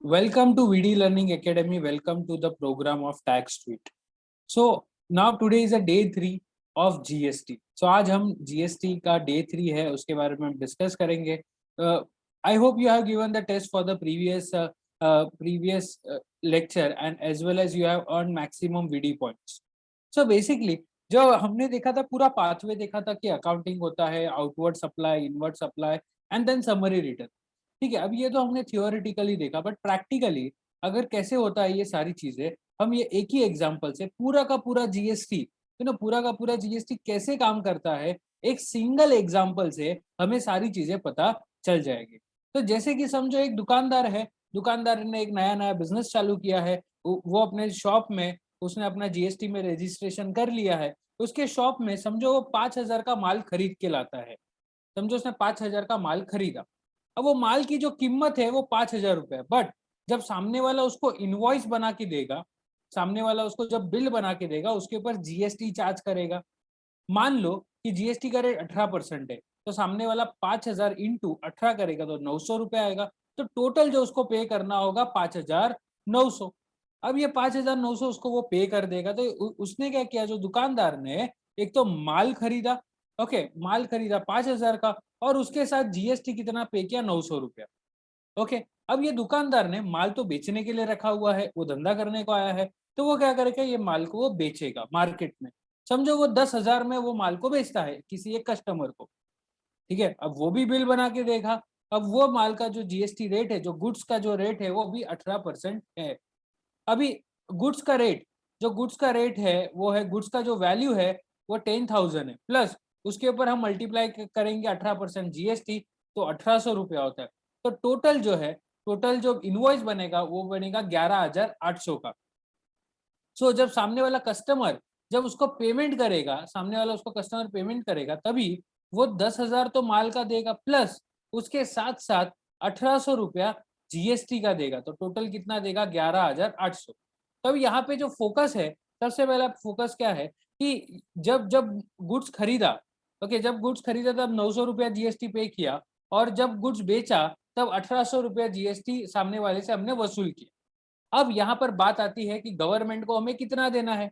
Welcome to VD Learning Academy. Welcome to the program of Tax Tweet. So now today is a day 3 of GST. So आज हम GST का day 3 है, उसके बारे में हम डिस्कस करेंगे. I hope you have given the test for the previous lecture and as well as you have earned maximum VD points. So basically जो हमने देखा था पूरा पाथवे देखा था कि अकाउंटिंग होता है, outward supply, inward supply and then summary return. ठीक है, अब ये तो हमने थियोरेटिकली देखा, बट प्रैक्टिकली अगर कैसे होता है ये सारी चीजें, हम ये एक ही एग्जांपल से पूरा का पूरा जीएसटी, पूरा का पूरा जीएसटी कैसे काम करता है, एक सिंगल एग्जांपल से हमें सारी चीजें पता चल जाएगी. तो जैसे कि समझो एक दुकानदार है, दुकानदार ने एक नया नया बिजनेस चालू किया है, वो अपने शॉप में उसने अपना जीएसटी में रजिस्ट्रेशन कर लिया है. उसके शॉप में समझो वो 5,000 का माल खरीद के लाता है. समझो उसने 5,000 का माल खरीदा. अब वो माल की जो कीमत है वो 5,000 रुपए, बट जब सामने वाला उसको इनवॉइस बना के देगा, सामने वाला उसको जब बिल बना के देगा, उसके ऊपर जीएसटी चार्ज करेगा. मान लो कि जीएसटी का रेट 18% है, तो सामने वाला 5,000 इंटू 18 करेगा तो 900 रुपए आएगा. तो टोटल जो उसको पे करना होगा 5,900. अब ये 5,900 उसको वो पे कर देगा. तो उसने क्या किया, जो दुकानदार ने एक तो माल खरीदा, ओके, माल खरीदा 5,000 का, और उसके साथ जीएसटी कितना पे किया, 900 रुपया. ओके, अब ये दुकानदार ने माल तो बेचने के लिए रखा हुआ है, वो धंधा करने को आया है, तो वो क्या करेगा, ये माल को वो बेचेगा मार्केट में. समझो वो 10,000 में वो माल को बेचता है किसी एक कस्टमर को. ठीक है, अब वो भी बिल बना के देखा. अब वो माल का जो जीएसटी रेट है, जो गुड्स का जो रेट है, वो भी 18% है. अभी गुड्स का रेट, जो गुड्स का रेट है वो है, गुड्स का जो वैल्यू है वो 10,000 है, प्लस उसके ऊपर हम मल्टीप्लाई करेंगे 18% जीएसटी, तो 1,800 रुपया होता है. तो टोटल जो है, टोटल जो इनवॉइस बनेगा वो बनेगा 11,800 का. सो जब सामने वाला कस्टमर, जब उसको पेमेंट करेगा, सामने वाला उसको कस्टमर पेमेंट करेगा, तभी वो 10,000 तो माल का देगा, प्लस उसके साथ साथ 1,800 रुपया जीएसटी का देगा. तो टोटल कितना देगा, 11,800. तब यहाँ पे जो फोकस है, सबसे पहला फोकस क्या है कि जब जब गुड्स खरीदा, ओके, जब गुड्स खरीदा तब 900 रुपया जीएसटी पे किया, और जब गुड्स बेचा तब 1,800 रुपया जीएसटी सामने वाले से हमने वसूल किया. अब यहाँ पर बात आती है कि गवर्नमेंट को हमें कितना देना है.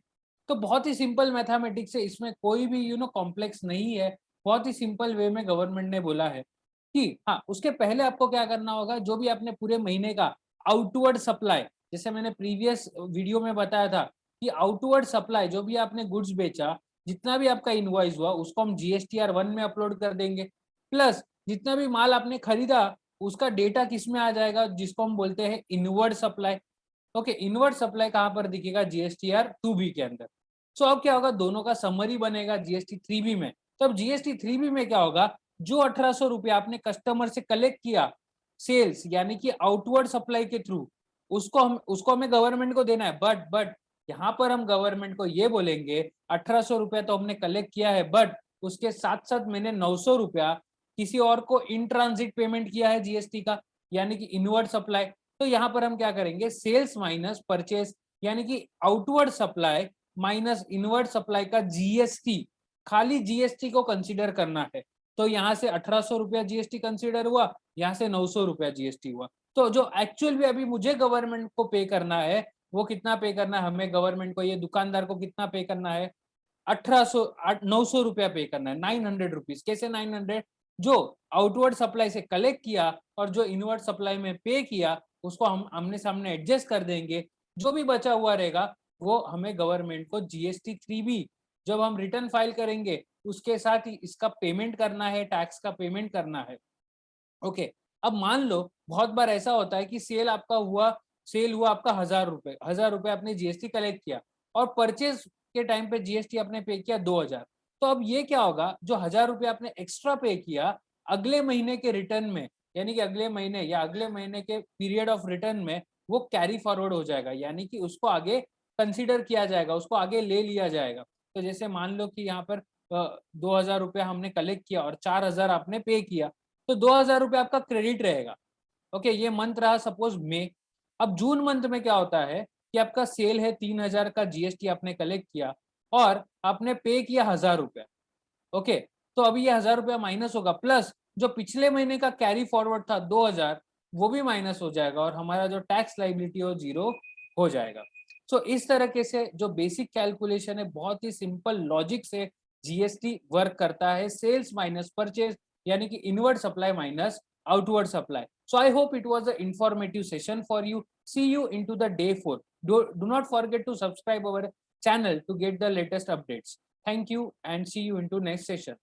तो बहुत ही सिंपल मैथमेटिक्स है, इसमें कोई भी कॉम्प्लेक्स नहीं है. बहुत ही सिंपल वे में गवर्नमेंट ने बोला है कि हाँ, उसके पहले आपको क्या करना होगा, जो भी आपने पूरे महीने का आउटवर्ड सप्लाई, जैसे मैंने प्रीवियस वीडियो में बताया था कि आउटवर्ड सप्लाई, जो भी आपने गुड्स बेचा, जितना भी आपका इनवॉइस हुआ, उसको हम GSTR 1 में अपलोड कर देंगे. प्लस जितना भी माल आपने खरीदा, उसका डेटा किस में आ जाएगा, जिसको हम बोलते हैं inward supply. Okay, inward supply कहां पर दिखेगा, GSTR 2B के अंदर. सो अब क्या होगा, दोनों का समरी बनेगा GST 3B में. तो अब GST 3B में क्या होगा, जो 1,800 रुपया आपने कस्टमर से कलेक्ट किया सेल्स यानी कि आउटवर्ड सप्लाई के थ्रू, उसको हमें गवर्नमेंट को देना है. बट यहाँ पर हम गवर्नमेंट को ये बोलेंगे, 1,800 रुपया तो हमने कलेक्ट किया है, बट उसके साथ साथ मैंने 900 रुपया किसी और को इन ट्रांजिट पेमेंट किया है जीएसटी का, यानी कि इनवर्ड सप्लाई. तो यहाँ पर हम क्या करेंगे, सेल्स माइनस परचेस, यानी कि outward supply minus inward supply का जीएसटी, खाली जीएसटी को कंसीडर करना है. तो यहाँ से 1,800 रुपया जीएसटी कंसीडर हुआ, यहाँ से 900 रुपया जीएसटी हुआ. तो जो एक्चुअल भी अभी मुझे गवर्नमेंट को पे करना है, वो कितना पे करना है हमें गवर्नमेंट को, ये दुकानदार को कितना पे करना है, 900 रुपया पे करना है, 900 रुपीज. कैसे 900, जो आउटवर्ड सप्लाई से कलेक्ट किया और जो इनवर्ड सप्लाई में पे किया, उसको हम आमने सामने एडजस्ट कर देंगे. जो भी बचा हुआ रहेगा वो हमें गवर्नमेंट को GST 3B, जब हम रिटर्न फाइल करेंगे उसके साथ ही इसका पेमेंट करना है, टैक्स का पेमेंट करना है. ओके, अब मान लो बहुत बार ऐसा होता है कि सेल हुआ आपका 1,000 रुपए आपने जीएसटी कलेक्ट किया, और परचेज के टाइम पे जीएसटी आपने पे किया 2,000. तो अब ये क्या होगा, जो 1,000 रुपए आपने एक्स्ट्रा पे किया, अगले महीने के रिटर्न में, यानी कि अगले महीने या अगले महीने के पीरियड ऑफ रिटर्न में वो कैरी फॉरवर्ड हो जाएगा, यानी कि उसको आगे कंसिडर किया जाएगा, उसको आगे ले लिया जाएगा. तो जैसे मान लो कि यहाँ पर 2,000 रुपया हमने कलेक्ट किया और 4,000 आपने पे किया, तो 2,000 रुपये आपका क्रेडिट रहेगा. ओके, ये मंथ रहा सपोज मई. अब जून मंथ में क्या होता है कि आपका सेल है 3,000 का, जीएसटी आपने कलेक्ट किया और आपने पे किया 1,000 रुपया. ओके, तो अभी ये 1,000 रुपया माइनस होगा, प्लस जो पिछले महीने का कैरी फॉरवर्ड था 2,000, वो भी माइनस हो जाएगा और हमारा जो टैक्स लाइबिलिटी हो जीरो हो जाएगा। सो इस तरीके से जो बेसिक कैलकुलेशन है बहुत ही सिंपल लॉजिक से जीएसटी वर्क करता है, सेल्स माइनस परचेज यानी कि inward supply minus outward supply. So I hope it was an informative session for you. See you into the day 4. Do not forget to subscribe our channel to get the latest updates. Thank you and see you into next session.